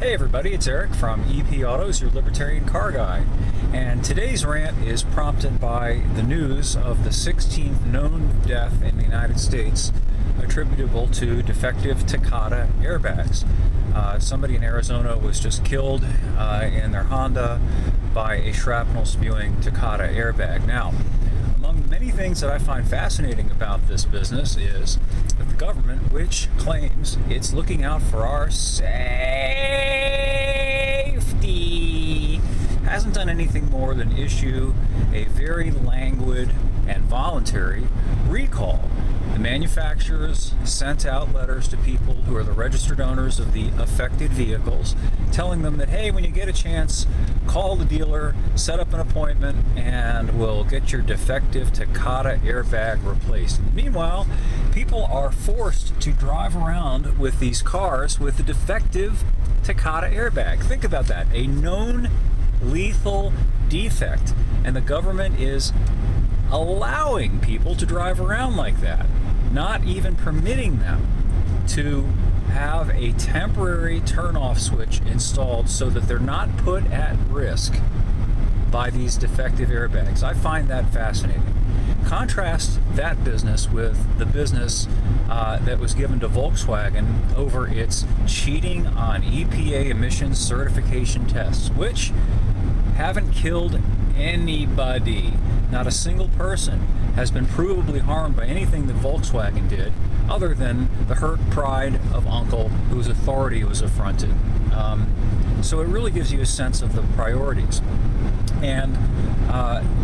Hey everybody, it's Eric from EP Autos, your libertarian car guy. And today's rant is prompted by the news of the 16th known death in the United States attributable to defective Takata airbags. Somebody in Arizona was just killed in their Honda by a shrapnel-spewing Takata airbag. Now, among the many things that I find fascinating about this business is that the government, which claims it's looking out for our safety, hasn't done anything more than issue a very languid and voluntary recall. The manufacturers sent out letters to people who are the registered owners of the affected vehicles, telling them that, hey, when you get a chance, call the dealer, set up an appointment, and we'll get your defective Takata airbag replaced. Meanwhile, people are forced to drive around with these cars with the defective Takata airbag. Think about that. A known lethal defect, and the government is allowing people to drive around like that, not even permitting them to have a temporary turn-off switch installed so that they're not put at risk by these defective airbags. I find that fascinating. Contrast that business with the business that was given to Volkswagen over its cheating on EPA emissions certification tests, which haven't killed anybody. Not a single person has been provably harmed by anything that Volkswagen did, other than the hurt pride of Uncle, whose authority was affronted. So it really gives you a sense of the priorities. And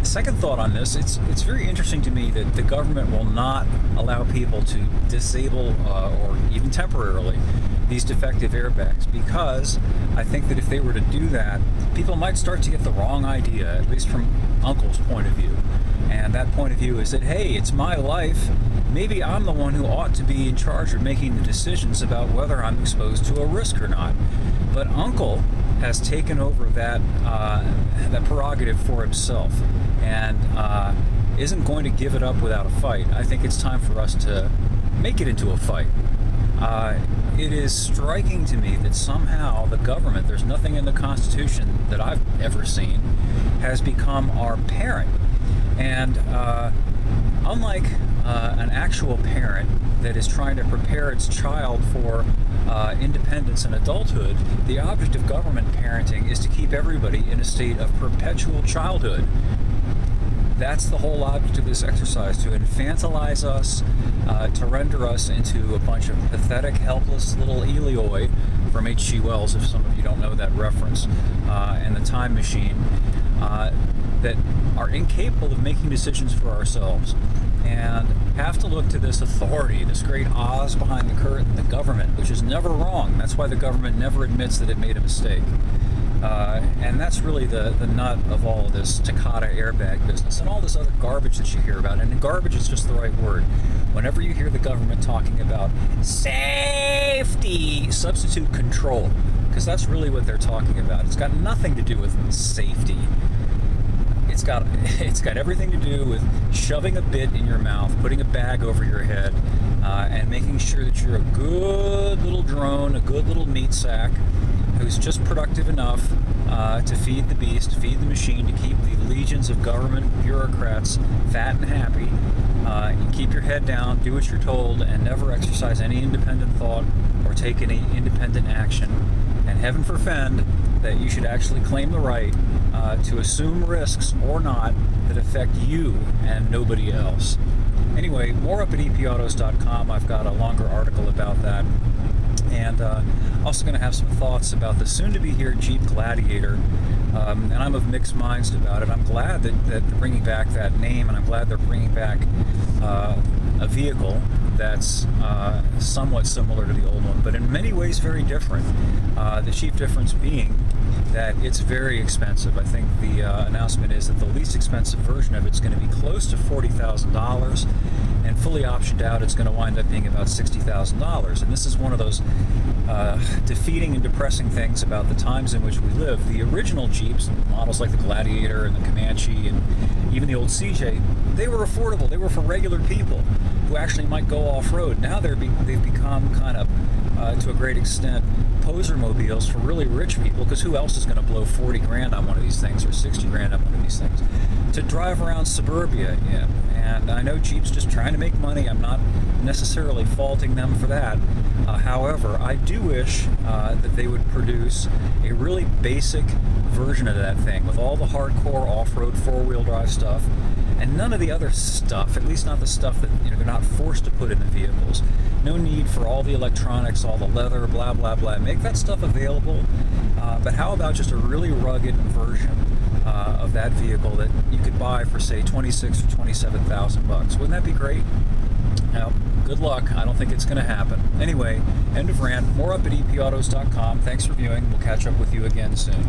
second thought on this, it's very interesting to me that the government will not allow people to disable or even temporarily these defective airbags, because I think that if they were to do that, people might start to get the wrong idea, at least from Uncle's point of view. And that point of view is that, hey, it's my life. Maybe I'm the one who ought to be in charge of making the decisions about whether I'm exposed to a risk or not. But Uncle has taken over that prerogative for himself, and isn't going to give it up without a fight. I think it's time for us to make it into a fight. It is striking to me that somehow the government, there's nothing in the Constitution that I've ever seen, has become our parent. And unlike an actual parent that is trying to prepare its child for independence and adulthood, the object of government parenting is to keep everybody in a state of perpetual childhood. That's the whole object of this exercise, to infantilize us, to render us into a bunch of pathetic, helpless little Elioi from H.G. Wells, if some of you don't know that reference, and the Time Machine, that are incapable of making decisions for ourselves, and have to look to this authority, this great Oz behind the curtain, the government, which is never wrong. That's why the government never admits that it made a mistake. And that's really the nut of all of this Takata airbag business and all this other garbage that you hear about. And garbage is just the right word. Whenever you hear the government talking about safety, substitute control, because that's really what they're talking about. It's got nothing to do with safety. It's got everything to do with shoving a bit in your mouth, putting a bag over your head, and making sure that you're a good little drone, a good little meat sack, who's just productive enough to feed the beast, feed the machine, to keep the legions of government bureaucrats fat and happy. You keep your head down, do what you're told, and never exercise any independent thought or take any independent action. And heaven forfend that you should actually claim the right to assume risks or not that affect you and nobody else. Anyway, more up at epautos.com. I've got a longer article about that. And also going to have some thoughts about the soon-to-be-here Jeep Gladiator. And I'm of mixed minds about it. I'm glad that they're bringing back that name, and I'm glad they're bringing back a vehicle that's somewhat similar to the old one, but in many ways very different. The chief difference being that it's very expensive. I think the announcement is that the least expensive version of it's going to be close to $40,000, and fully optioned out it's going to wind up being about $60,000. And this is one of those defeating and depressing things about the times in which we live. The original Jeeps, models like the Gladiator and the Comanche and even the old CJ, they were affordable. They were for regular people who actually might go off-road. Now they've become kind of, to a great extent, poser mobiles for really rich people, because who else is going to blow 40 grand on one of these things or 60 grand on one of these things, to drive around suburbia in. And I know Jeep's just trying to make money. I'm not necessarily faulting them for that. However, I do wish that they would produce a really basic version of that thing with all the hardcore off-road four-wheel drive stuff and none of the other stuff, at least not the stuff that they're not forced to put in the vehicles. No need for all the electronics, all the leather, blah, blah, blah. Make that stuff available, but how about just a really rugged version of that vehicle that you could buy for, say, 26 or 27,000 bucks? Wouldn't that be great? Now, good luck. I don't think it's going to happen. Anyway, end of rant. More up at epautos.com. Thanks for viewing. We'll catch up with you again soon.